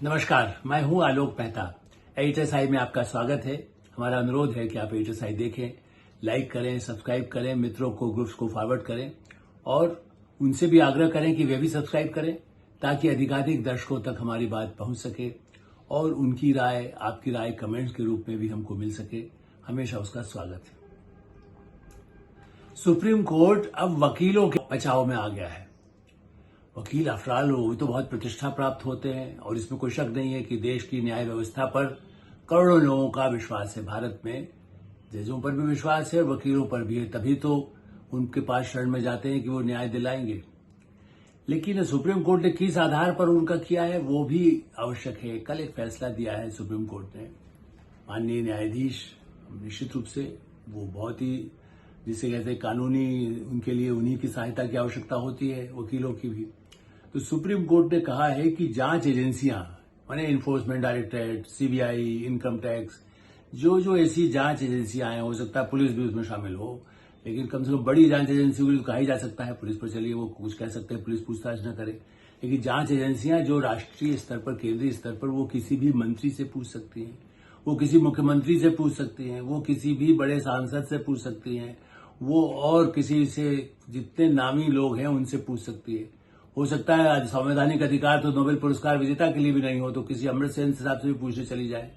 नमस्कार, मैं हूं आलोक मेहता। एचएसआई में आपका स्वागत है। हमारा अनुरोध है कि आप एचएसआई देखें, लाइक करें, सब्सक्राइब करें, मित्रों को, ग्रुप्स को फॉरवर्ड करें और उनसे भी आग्रह करें कि वे भी सब्सक्राइब करें ताकि अधिकाधिक दर्शकों तक हमारी बात पहुंच सके और उनकी राय, आपकी राय कमेंट्स के रूप में भी हमको मिल सके। हमेशा उसका स्वागत है। सुप्रीम कोर्ट अब वकीलों के बचाव में आ गया है। वकील अफराल वो तो बहुत प्रतिष्ठा प्राप्त होते हैं और इसमें कोई शक नहीं है कि देश की न्याय व्यवस्था पर करोड़ों लोगों का विश्वास है। भारत में जजों पर भी विश्वास है और वकीलों पर भी है, तभी तो उनके पास शरण में जाते हैं कि वो न्याय दिलाएंगे। लेकिन सुप्रीम कोर्ट ने किस आधार पर उनका किया है वो भी आवश्यक है। कल एक फैसला दिया है सुप्रीम कोर्ट ने। माननीय न्यायाधीश निश्चित रूप से वो बहुत ही, जिसे कहते हैं, कानूनी, उनके लिए उन्हीं की सहायता की आवश्यकता होती है, वकीलों की भी। तो सुप्रीम कोर्ट ने कहा है कि जांच एजेंसियां, माने enforcement directorate, CBI, income tax, जो ऐसी जांच एजेंसियां हैं, हो सकता है पुलिस भी उसमें शामिल हो, लेकिन कम से कम बड़ी जांच एजेंसी को कहा ही जा सकता है। पुलिस पर चलिए वो कुछ कह सकते हैं, पुलिस पूछताछ न करे, लेकिन जांच एजेंसियां जो राष्ट्रीय स्तर पर, केंद्रीय स्तर पर, वो किसी भी मंत्री से पूछ सकती हैं, वो किसी मुख्यमंत्री से पूछ सकती हैं, वो किसी भी बड़े सांसद से पूछ सकती हैं, वो और किसी से, जितने नामी लोग हैं उनसे पूछ सकती है। हो सकता है आज संवैधानिक अधिकार तो नोबेल पुरस्कार विजेता के लिए भी नहीं हो, तो किसी अमृत सेन साहब से भी पूछने चली जाए।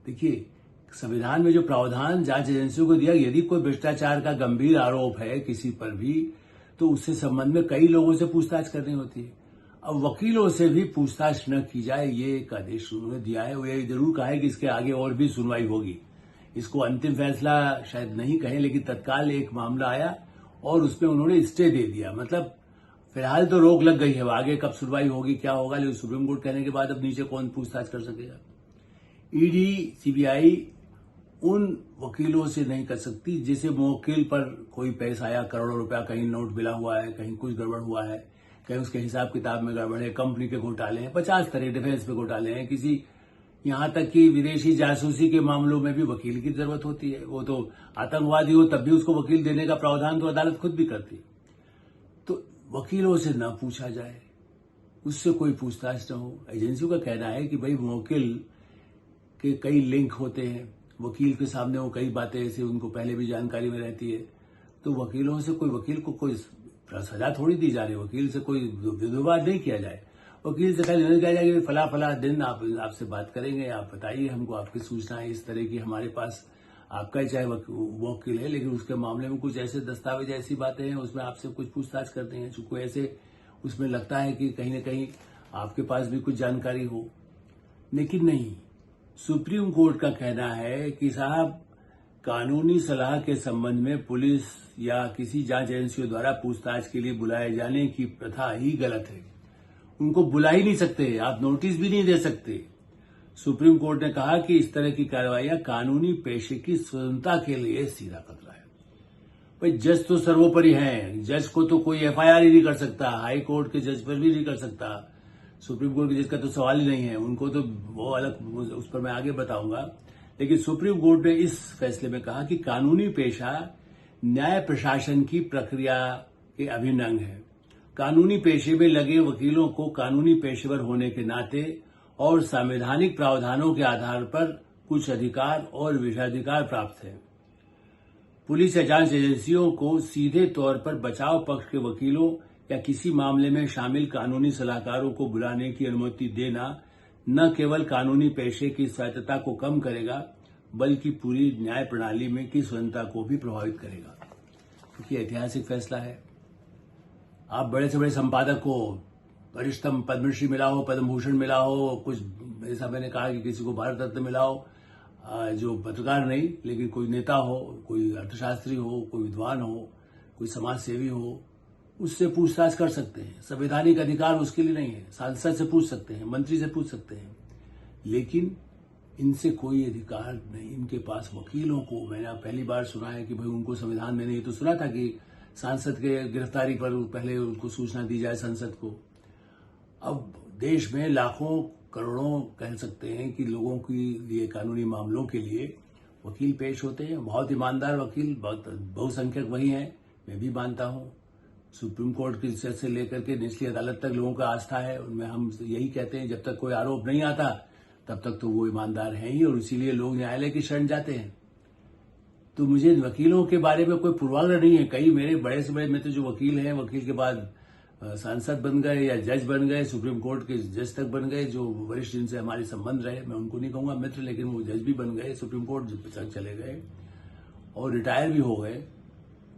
देखिए, संविधान में जो प्रावधान जांच एजेंसियों को दिया, यदि कोई भ्रष्टाचार का गंभीर आरोप है किसी पर भी, तो उससे संबंध में कई लोगों से पूछताछ करनी होती है। अब वकीलों से भी पूछताछ न की जाए, ये एक आदेश उन्होंने दिया है। वो ये जरूर कहा है कि इसके आगे और भी सुनवाई होगी। इसको अंतिम फैसला शायद नहीं कहें, लेकिन तत्काल एक मामला आया और उसमें उन्होंने स्टे दे दिया। मतलब फिलहाल तो रोक लग गई है, आगे कब सुनवाई होगी, क्या होगा, लेकिन सुप्रीम कोर्ट कहने के बाद अब नीचे कौन पूछताछ कर सकेगा। ईडी, सीबीआई उन वकीलों से नहीं कर सकती जिसे मुवक्किल पर कोई पैसा आया, करोड़ों रुपया, कहीं नोट मिला हुआ है, कहीं कुछ गड़बड़ हुआ है, कहीं उसके हिसाब किताब में गड़बड़ है, कंपनी के घोटाले हैं, 50 तरह डिफेंस पे घोटाले हैं, किसी, यहां तक कि विदेशी जासूसी के मामलों में भी वकील की जरूरत होती है। वो तो आतंकवादी हो तब भी उसको वकील देने का प्रावधान तो अदालत खुद भी करती है। तो वकीलों से न पूछा जाए, उससे कोई पूछताछ न हो। एजेंसियों का कहना है कि भाई वकील के कई लिंक होते हैं, वकील के सामने वो कई बातें ऐसी उनको पहले भी जानकारी में रहती है, तो वकीलों से वकील को कोई सजा थोड़ी दी जा रही है, वकील से कोई विवाद नहीं किया जाए। वकील से खाली निर्णय किया जाए कि फला फला दिन आपसे बात करेंगे, आप बताइए हमको आपकी सूचनाएं इस तरह की हमारे पास, आपका ही चाहे वकील है, लेकिन उसके मामले में कुछ ऐसे दस्तावेज, ऐसी बातें हैं उसमें आपसे कुछ पूछताछ करते हैं, चूंकि ऐसे उसमें लगता है कि कहीं न कहीं आपके पास भी कुछ जानकारी हो। लेकिन नहीं, सुप्रीम कोर्ट का कहना है कि साहब, कानूनी सलाह के संबंध में पुलिस या किसी जांच एजेंसियों द्वारा पूछताछ के लिए बुलाए जाने की प्रथा ही गलत है। उनको बुला ही नहीं सकते, आप नोटिस भी नहीं दे सकते। सुप्रीम कोर्ट ने कहा कि इस तरह की कार्रवाइयां कानूनी पेशे की स्वतंत्रता के लिए सीधा खतरा है। भाई, जज तो सर्वोपरि हैं, जज को तो कोई एफआईआर ही नहीं कर सकता, हाई कोर्ट के जज पर भी नहीं कर सकता, सुप्रीम कोर्ट के जज का तो सवाल ही नहीं है, उनको तो वो अलग, उस पर मैं आगे बताऊंगा। लेकिन सुप्रीम कोर्ट ने इस फैसले में कहा कि कानूनी पेशा न्याय प्रशासन की प्रक्रिया के अभिन्न अंग है। कानूनी पेशे में लगे वकीलों को कानूनी पेशेवर होने के नाते और संवैधानिक प्रावधानों के आधार पर कुछ अधिकार और विशेषाधिकार प्राप्त है। पुलिस या जांच एजेंसियों को सीधे तौर पर बचाव पक्ष के वकीलों या किसी मामले में शामिल कानूनी सलाहकारों को बुलाने की अनुमति देना न केवल कानूनी पेशे की स्वायत्तता को कम करेगा, बल्कि पूरी न्याय प्रणाली में की स्वतंत्रता को भी प्रभावित करेगा। क्योंकि ऐतिहासिक फैसला है। आप बड़े से बड़े संपादक को वरिष्ठतम पद्मश्री मिला हो, पद्म भूषण मिला हो, कुछ ऐसा मैंने कहा कि किसी को भारत रत्न मिला हो, जो पत्रकार नहीं लेकिन कोई नेता हो, कोई अर्थशास्त्री हो, कोई विद्वान हो, कोई समाज सेवी हो, उससे पूछताछ कर सकते हैं। संवैधानिक अधिकार उसके लिए नहीं है। सांसद से पूछ सकते हैं, मंत्री से पूछ सकते हैं, लेकिन इनसे कोई अधिकार नहीं। इनके पास वकीलों को, मैंने पहली बार सुना है कि भाई उनको संविधान में नहीं, तो सुना था कि सांसद के गिरफ्तारी पर पहले उनको सूचना दी जाए संसद को। अब देश में लाखों करोड़ों कह सकते हैं कि लोगों के लिए, कानूनी मामलों के लिए वकील पेश होते हैं। बहुत ईमानदार वकील, बहुत बहुसंख्यक वही हैं, मैं भी मानता हूं। सुप्रीम कोर्ट की जज से लेकर के निचली अदालत तक लोगों का आस्था है उनमें। हम यही कहते हैं जब तक कोई आरोप नहीं आता तब तक तो वो ईमानदार हैं ही, और इसीलिए लोग न्यायालय की शरण जाते हैं। तो मुझे वकीलों के बारे में कोई पूर्वाग्रह नहीं है। कई मेरे बड़े से बड़े मित्र जो वकील हैं, वकील के बाद सांसद बन गए या जज बन गए, सुप्रीम कोर्ट के जज तक बन गए, जो वरिष्ठ जिनसे हमारे संबंध रहे, मैं उनको नहीं कहूंगा मित्र, लेकिन वो जज भी बन गए, सुप्रीम कोर्ट तक चले गए और रिटायर भी हो गए।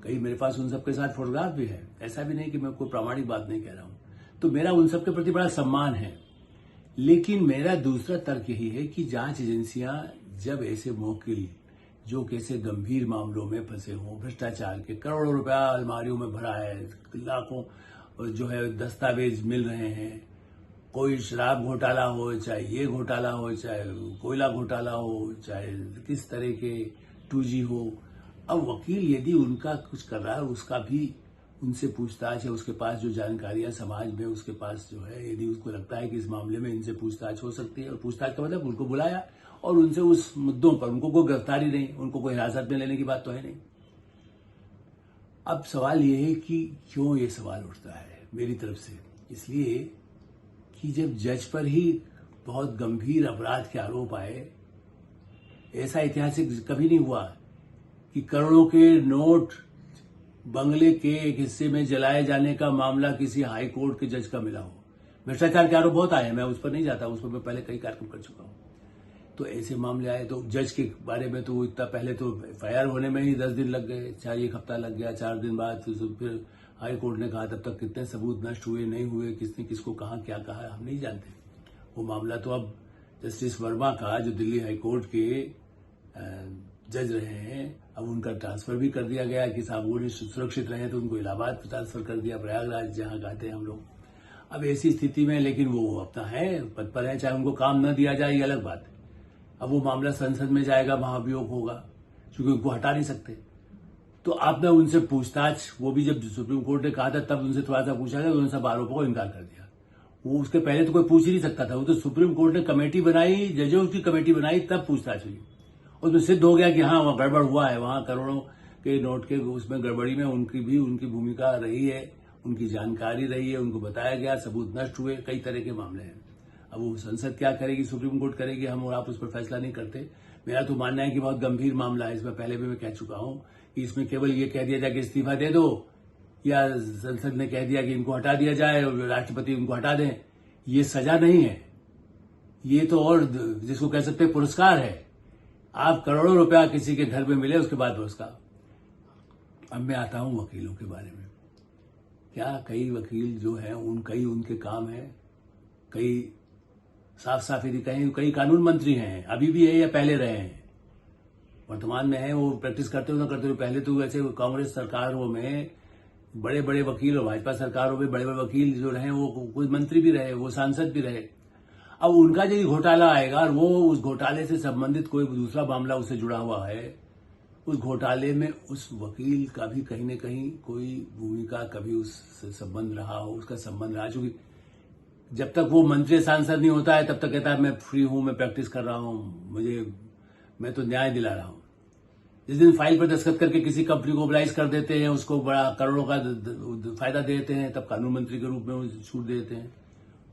कई मेरे पास उन सबके साथ फोटोग्राफ भी है। ऐसा भी नहीं कि मैं कोई प्रामाणिक बात नहीं कह रहा हूं। तो मेरा उन सबके प्रति बड़ा सम्मान है। लेकिन मेरा दूसरा तर्क यही है कि जांच एजेंसियां जब ऐसे वकील जो कैसे गंभीर मामलों में फंसे हों, भ्रष्टाचार के करोड़ों रुपया अलमारियों में भरा है, लाखों जो है दस्तावेज मिल रहे हैं, कोई शराब घोटाला हो, चाहे ये घोटाला हो, चाहे कोयला घोटाला हो, चाहे किस तरह के 2G हो, अब वकील यदि उनका कुछ कर रहा है उसका भी उनसे पूछताछ है। उसके पास जो जानकारियां समाज में उसके पास जो है, यदि उसको लगता है कि इस मामले में इनसे पूछताछ हो सकती है, और पूछताछ का मतलब उनको बुलाया और उनसे उस मुद्दों पर, उनको कोई गिरफ्तारी नहीं, उनको कोई हिरासत में लेने की बात तो है नहीं। अब सवाल यह है कि क्यों ये सवाल उठता है मेरी तरफ से, इसलिए कि जब जज पर ही बहुत गंभीर अपराध के आरोप आए, ऐसा ऐतिहासिक कभी नहीं हुआ कि करोड़ों के नोट बंगले के एक हिस्से में जलाए जाने का मामला किसी हाई कोर्ट के जज का मिला हो। भ्रष्टाचार के आरोप बहुत आए हैं, मैं उस पर नहीं जाता, उस पर मैं पहले कई कार्यक्रम कर चुका हूं। तो ऐसे मामले आए तो जज के बारे में तो इतना पहले तो FIR होने में ही 10 दिन लग गए, 1 हफ्ता लग गया, 4 दिन बाद फिर हाई कोर्ट ने कहा, तब तक कितने सबूत नष्ट हुए नहीं हुए, किसने किसको कहा क्या कहा हम नहीं जानते। वो मामला तो अब जस्टिस वर्मा का, जो दिल्ली हाई कोर्ट के जज रहे हैं, अब उनका ट्रांसफर भी कर दिया गया कि साहब वो सुरक्षित रहे तो उनको इलाहाबाद ट्रांसफर कर दिया, प्रयागराज जहां गाते हैं हम लोग। अब ऐसी स्थिति में, लेकिन वो अपना है, पद पर है, चाहे उनको काम न दिया जाए ये अलग बात है। अब वो मामला संसद में जाएगा, वहां अभियोग होगा, क्योंकि उनको हटा नहीं सकते। तो आपने उनसे पूछताछ, वो भी जब सुप्रीम कोर्ट ने कहा था तब उनसे थोड़ा सा पूछा गया, तो उन सब आरोपों को इनकार कर दिया। वो उसके पहले तो कोई पूछ ही नहीं सकता था, वो तो सुप्रीम कोर्ट ने कमेटी बनाई, जजों की कमेटी बनाई, तब पूछताछ हुई। उसमें सिद्ध हो गया कि हाँ वहां गड़बड़ हुआ है, वहां करोड़ों के नोट के उसमें गड़बड़ी में उनकी भूमिका रही है, उनकी जानकारी रही है, उनको बताया गया, सबूत नष्ट हुए, कई तरह के मामले हैं। अब वो संसद क्या करेगी, सुप्रीम कोर्ट करेगी, हम और आप उस पर फैसला नहीं करते। मेरा तो मानना है कि बहुत गंभीर मामला है, इसमें पहले भी मैं कह चुका हूं कि इसमें केवल ये कह दिया जाए कि इस्तीफा दे दो, या संसद ने कह दिया कि इनको हटा दिया जाए और राष्ट्रपति उनको हटा दें, ये सजा नहीं है। ये तो और जिसको कह सकते हैं पुरस्कार है। आप करोड़ों रुपया किसी के घर में मिले, उसके बाद पुरस्कार। अब मैं आता हूं वकीलों के बारे में। क्या कई वकील जो हैं, कई उनके काम है, कई साफ साफ यदि कहें, कई कानून मंत्री हैं, अभी भी है या पहले रहे हैं, वर्तमान में है, वो प्रैक्टिस करते हो ना करते हो। पहले तो वैसे कांग्रेस सरकारों में बड़े बड़े वकील और भाजपा सरकारों में बड़े बड़े वकील जो रहे, वो कोई मंत्री भी रहे, वो सांसद भी रहे। अब उनका यदि घोटाला आएगा और वो उस घोटाले से संबंधित कोई दूसरा मामला उससे जुड़ा हुआ है, उस घोटाले में उस वकील का भी कहीं न कहीं कोई भूमिका, कभी उससे संबंध रहा हो, उसका संबंध रहा। चूंकि जब तक वो मंत्री सांसद नहीं होता है तब तक कहता है मैं फ्री हूं, मैं प्रैक्टिस कर रहा हूं, मैं तो न्याय दिला रहा हूं। जिस दिन फाइल पर दस्तखत करके किसी कंपनी को ओबलाइज कर देते हैं, उसको बड़ा करोड़ों का फायदा देते हैं, तब कानून मंत्री के रूप में छूट देते हैं।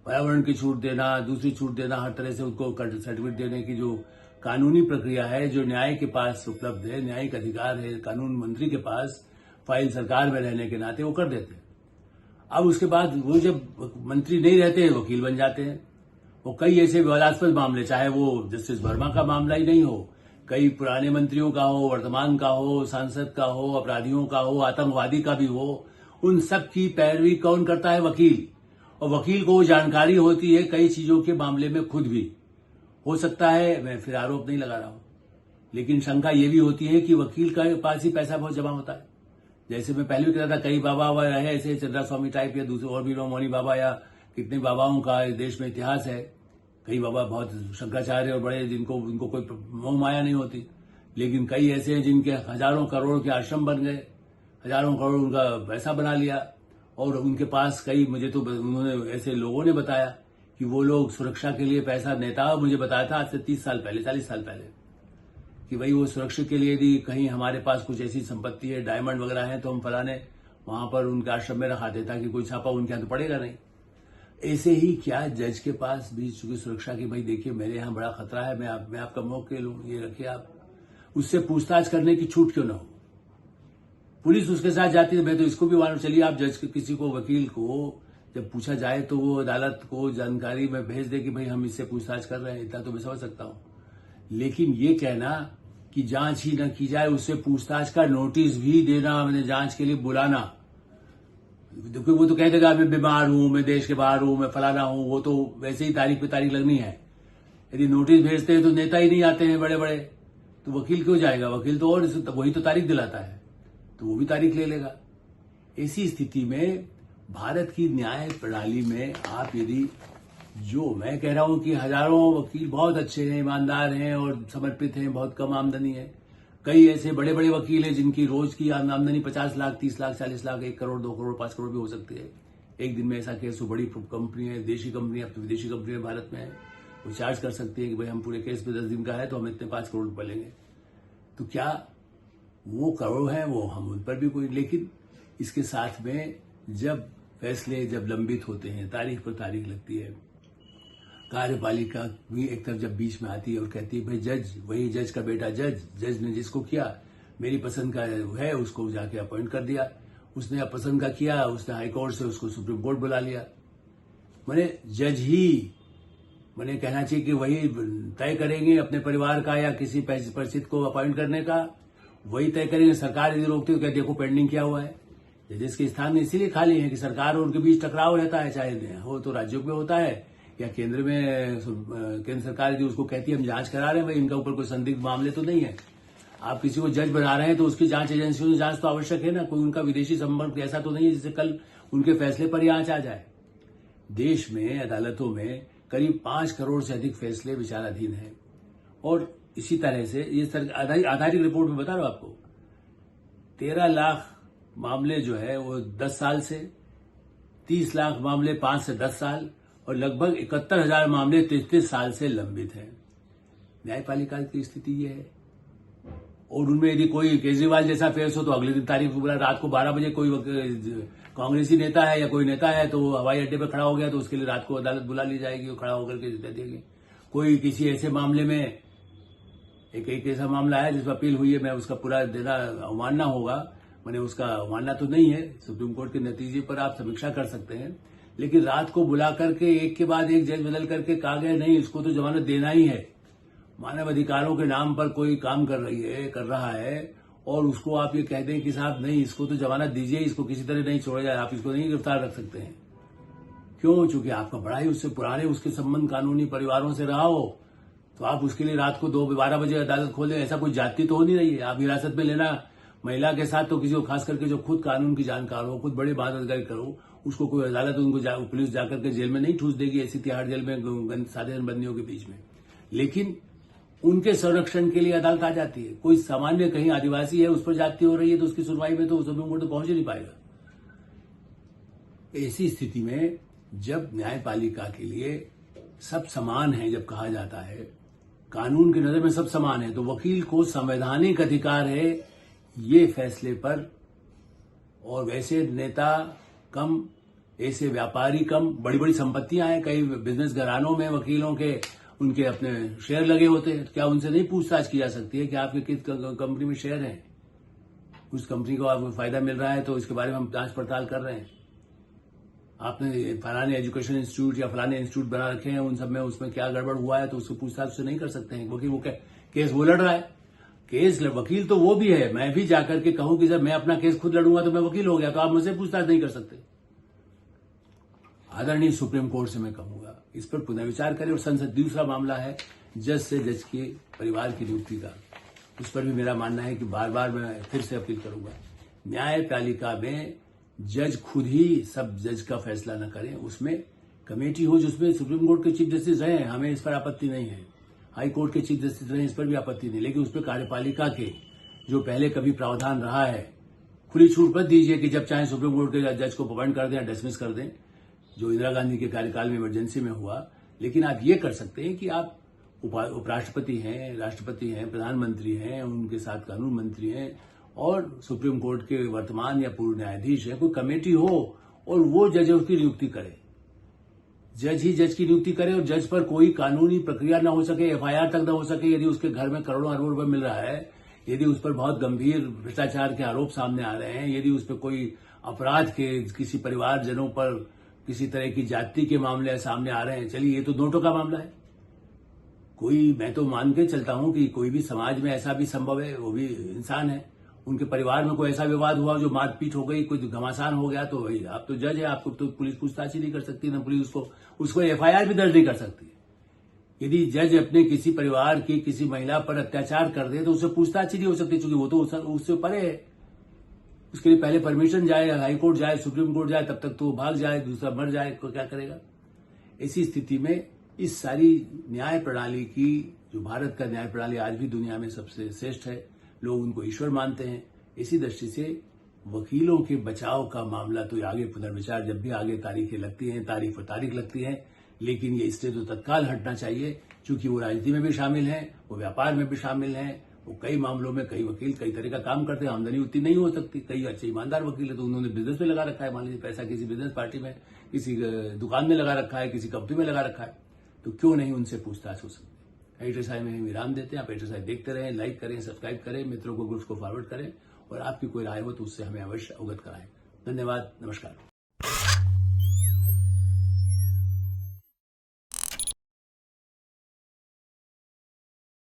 पर्यावरण की छूट देना, दूसरी छूट देना, हर तरह से उसको सर्टिफिकेट देने की जो कानूनी प्रक्रिया है, जो न्याय के पास उपलब्ध है, न्यायिक अधिकार है कानून मंत्री के पास, फाइल सरकार में रहने के नाते वो कर देते हैं। अब उसके बाद वो जब मंत्री नहीं रहते, वकील बन जाते हैं। वो कई ऐसे विवादास्पद मामले, चाहे वो जस्टिस वर्मा का मामला ही नहीं हो, कई पुराने मंत्रियों का हो, वर्तमान का हो, सांसद का हो, अपराधियों का हो, आतंकवादी का भी हो, उन सब की पैरवी कौन करता है? वकील। और वकील को जानकारी होती है कई चीजों के मामले में खुद भी। हो सकता है, मैं फिर आरोप नहीं लगा रहा हूं, लेकिन शंका यह भी होती है कि वकील के पास ही पैसा बहुत जमा होता है। जैसे मैं पहले भी कहता था, कई बाबा है ऐसे चंद्रा स्वामी टाइप या दूसरे और भी मौनी बाबा या कितने बाबाओं का देश में इतिहास है। कई बाबा बहुत शंकराचार्य और बड़े, उनको कोई मोह माया नहीं होती, लेकिन कई ऐसे हैं जिनके हजारों करोड़ के आश्रम बन गए, हजारों करोड़ उनका पैसा बना लिया। और उनके पास कई, मुझे तो उन्होंने ऐसे लोगों ने बताया कि वो लोग सुरक्षा के लिए पैसा, नेता मुझे बताया था आज से 30 साल पहले, 40 साल पहले, कि भाई वो सुरक्षा के लिए यदि कहीं हमारे पास कुछ ऐसी संपत्ति है, डायमंड वगैरह है, तो हम फलाने वहां पर उनके आश्रम में रखाते ताकि कोई छापा उनके यहाँ तो पड़ेगा नहीं। ऐसे ही क्या जज के पास भी चूंकि सुरक्षा की, भाई देखिए मेरे यहाँ बड़ा खतरा है, मैं आपका मौके लूं, ये रखिए आप, उससे पूछताछ करने की छूट क्यों ना हो। पुलिस उसके साथ जाती है, मैं तो इसको भी मालूम, चलिए आप जज किसी को, वकील को जब पूछा जाए तो वो अदालत को जानकारी में भेज दे कि भाई हम इससे पूछताछ कर रहे हैं, इतना तो मैं समझ सकता हूं। लेकिन ये कहना कि जांच ही न की जाए, उससे पूछताछ का नोटिस भी देना, मैंने जांच के लिए बुलाना, क्योंकि वो तो कह देगा मैं बीमार हूं, मैं देश के बाहर हूं, मैं फलाना हूं, वो तो वैसे ही तारीख पे तारीख लगनी है। यदि नोटिस भेजते हैं तो नेता ही नहीं आते हैं बड़े बड़े, तो वकील क्यों जाएगा, वकील तो और वही तो तारीख दिलाता है, तो वो भी तारीख ले लेगा। ऐसी स्थिति में भारत की न्याय प्रणाली में आप यदि, जो मैं कह रहा हूं कि हजारों वकील बहुत अच्छे हैं, ईमानदार हैं और समर्पित हैं, बहुत कम आमदनी है, कई ऐसे बड़े बड़े वकील हैं जिनकी रोज की आमदनी 50 लाख, 30 लाख, 40 लाख, 1 करोड़, 2 करोड़, 5 करोड़ भी हो सकती है। एक दिन में ऐसा केस हो, बड़ी कंपनी है, देशी कंपनी, अब तो विदेशी कंपनी भारत में है, वो चार्ज कर सकती है कि भाई हम पूरे केस पे 10 दिन का है तो हम इतने 5 करोड़ रुपए लेंगे। तो क्या वो करोड़ है, वो हम उन पर भी कोई, लेकिन इसके साथ में जब फैसले जब लंबित होते हैं, तारीख पर तारीख लगती है, कार्यपालिका भी एक तरफ जब बीच में आती है और कहती है भाई जज, वही जज का बेटा जज ने जिसको किया, मेरी पसंद का है, उसको जाके अपॉइंट कर दिया, उसने पसंद का किया, उसने हाईकोर्ट से उसको सुप्रीम कोर्ट बुला लिया। मैंने जज ही, मैंने कहना चाहिए कि वही तय करेंगे अपने परिवार का या किसी परिचित को अपॉइंट करने का, वही तय करेंगे। सरकार यदि रोकती है तो क्या देखो पेंडिंग क्या हुआ है। जजेस के स्थान इसीलिए खाली है कि सरकार और उनके बीच टकराव रहता है, चाहे हो तो राज्यों में होता है या केंद्र में, केंद्र सरकार जो उसको कहती है हम जांच करा रहे हैं, भाई इनका ऊपर कोई संदिग्ध मामले तो नहीं है। आप किसी को जज बना रहे हैं तो उसकी जांच एजेंसियों में जांच तो आवश्यक है ना, कोई उनका विदेशी संपर्क ऐसा तो नहीं है जिससे कल उनके फैसले पर ही आंच आ जाए। देश में अदालतों में करीब 5 करोड़ से अधिक फैसले विचाराधीन हैं और इसी तरह से ये आधारिक रिपोर्ट में बता रहा हूं आपको, 13 लाख मामले जो है वो 10 साल से, 30 लाख मामले 5 से 10 साल और लगभग 71,000 मामले 33 साल से लंबित हैं। न्यायपालिका की स्थिति ये है। और उनमें यदि कोई केजरीवाल जैसा फेस हो तो अगले दिन तारीख को रात को 12 बजे कोई कांग्रेसी नेता है या कोई नेता है तो हवाई अड्डे पर खड़ा हो गया तो उसके लिए रात को अदालत बुला ली जाएगी, वो खड़ा होकर के दे देंगे। कोई किसी ऐसे मामले में, एक ऐसा मामला है जिसमें अपील हुई है, मैं उसका पूरा देना अवमानना होगा, मैंने उसका अवमानना तो नहीं है, सुप्रीम कोर्ट के नतीजे पर आप समीक्षा कर सकते हैं, लेकिन रात को बुला करके एक के बाद एक जज बदल करके कहा गया नहीं इसको तो जमानत देना ही है। मानव अधिकारों के नाम पर कोई काम कर रहा है और उसको आप ये कह दें कि साहब नहीं इसको तो जमानत दीजिए, इसको किसी तरह नहीं छोड़ा जाए, आप इसको नहीं गिरफ्तार रख सकते हैं। क्यों? चूंकि आपका बड़ा ही उससे पुराने उसके संबंध कानूनी परिवारों से रहा हो तो आप उसके लिए रात को 12 बजे अदालत खोलें, ऐसा कोई जाति तो हो नहीं रही है। आप हिरासत में लेना महिला के साथ तो किसी को, खास करके जो खुद कानून की जानकार हो, खुद बड़े बात करो, उसको कोई अदालत उनको पुलिस जाकर के जेल में नहीं ठूस देगी, ऐसी तिहाड़ जेल में साधारण बंदियों के बीच में। लेकिन उनके संरक्षण के लिए अदालत आ जाती है। कोई सामान्य कहीं आदिवासी है उस पर जाति हो रही है तो उसकी सुनवाई में तो सुप्रीम कोर्ट तो पहुंच ही नहीं पाएगा। ऐसी स्थिति में जब न्यायपालिका के लिए सब समान है, जब कहा जाता है कानून की नजर में सब समान है, तो वकील को संवैधानिक अधिकार है ये फैसले पर। और वैसे नेता कम, ऐसे व्यापारी कम, बड़ी बड़ी संपत्तियां हैं, कई बिजनेस घरानों में वकीलों के उनके अपने शेयर लगे होते हैं, क्या उनसे नहीं पूछताछ की जा सकती है कि आपके किस कंपनी में शेयर है, उस कंपनी को आपको फायदा मिल रहा है तो इसके बारे में हम जांच पड़ताल कर रहे हैं। आपने फलाने एजुकेशन इंस्टीट्यूट या फलाने इंस्टीट्यूट बना रखे हैं, उन सब में उसमें क्या गड़बड़ हुआ है तो उसको पूछताछ से नहीं कर सकते हैं, क्योंकि वो केस वो लड़ रहा है। केस वकील तो वो भी है, मैं भी जाकर के कहूं कि सर मैं अपना केस खुद लड़ूंगा तो मैं वकील हो गया, तो आप मुझसे पूछताछ नहीं कर सकते। आदरणीय सुप्रीम कोर्ट से मैं कहूंगा इस पर पुनर्विचार करें। और संसद, दूसरा मामला है जज से जज के परिवार की नियुक्ति का, उस पर भी मेरा मानना है कि बार बार मैं फिर से अपील करूंगा, न्यायपालिका में जज खुद ही सब जज का फैसला न करें, उसमें कमेटी हो जिसमें सुप्रीम कोर्ट के चीफ जस्टिस रहे, हमें इस पर आपत्ति नहीं है, हाई कोर्ट के चीफ जस्टिस रहे, इस पर भी आपत्ति नहीं, लेकिन उसमें कार्यपालिका के जो पहले कभी प्रावधान रहा है, खुली छूट मत दीजिए कि जब चाहे सुप्रीम कोर्ट के जज को अपॉइंट कर दें या डिसमिस कर दें, जो इंदिरा गांधी के कार्यकाल में इमरजेंसी में हुआ। लेकिन आप ये कर सकते हैं कि आप उपराष्ट्रपति हैं, राष्ट्रपति हैं, प्रधानमंत्री हैं, उनके साथ कानून मंत्री हैं और सुप्रीम कोर्ट के वर्तमान या पूर्व न्यायाधीश है, कोई कमेटी हो और वो जजों की नियुक्ति करे। जज ही जज की नियुक्ति करे और जज पर कोई कानूनी प्रक्रिया ना हो सके, एफआईआर तक ना हो सके। यदि उसके घर में करोड़ों अरबों रुपए मिल रहा है, यदि उस पर बहुत गंभीर भ्रष्टाचार के आरोप सामने आ रहे हैं, यदि उस पर कोई अपराध के किसी परिवारजनों पर किसी तरह की जाति के मामले सामने आ रहे हैं, चलिए ये तो नोटों का मामला है। मैं तो मान के चलता हूं कि कोई भी समाज में ऐसा भी संभव है, वो भी इंसान है, उनके परिवार में कोई ऐसा विवाद हुआ जो मारपीट हो गई, कोई घमासान हो गया, तो भाई आप तो जज है, आपको तो पुलिस पूछताछ ही नहीं कर सकती, ना पुलिस उसको एफआईआर भी दर्ज नहीं कर सकती। यदि जज अपने किसी परिवार की किसी महिला पर अत्याचार कर दे तो उससे पूछताछ ही नहीं हो सकती, क्योंकि वो तो उससे परे है। उसके लिए पहले परमिशन जाए, हाईकोर्ट जाए, सुप्रीम कोर्ट जाए, तब तक तो भाग जाए, दूसरा मर जाए, तो क्या करेगा। ऐसी स्थिति में इस सारी न्याय प्रणाली की, जो भारत का न्याय प्रणाली आज भी दुनिया में सबसे श्रेष्ठ है, लोग उनको ईश्वर मानते हैं। इसी दृष्टि से वकीलों के बचाव का मामला तो आगे पुनर्विचार, जब भी आगे तारीखें लगती हैं, तारीख पर तारीख लगती है, लेकिन ये इससे तो तत्काल हटना चाहिए, क्योंकि वो राजनीति में भी शामिल हैं, वो व्यापार में भी शामिल हैं, वो कई मामलों में कई वकील कई तरह का काम करते हैं, आमदनी उतनी नहीं हो सकती। कई अच्छे ईमानदार वकील है तो उन्होंने बिजनेस में लगा रखा है, मान लीजिए पैसा किसी बिजनेस पार्टी में, किसी दुकान में लगा रखा है, किसी कंपनी में लगा रखा है, तो क्यों नहीं उनसे पूछताछ हो सकती। एडिटर में विराम देते हैं। आप एडिटर देखते रहें, लाइक करें, सब्सक्राइब करें, मित्रों को ग्रुप्स को फॉरवर्ड करें, और आपकी कोई राय हो तो उससे हमें अवश्य अवगत कराएं। धन्यवाद, नमस्कार।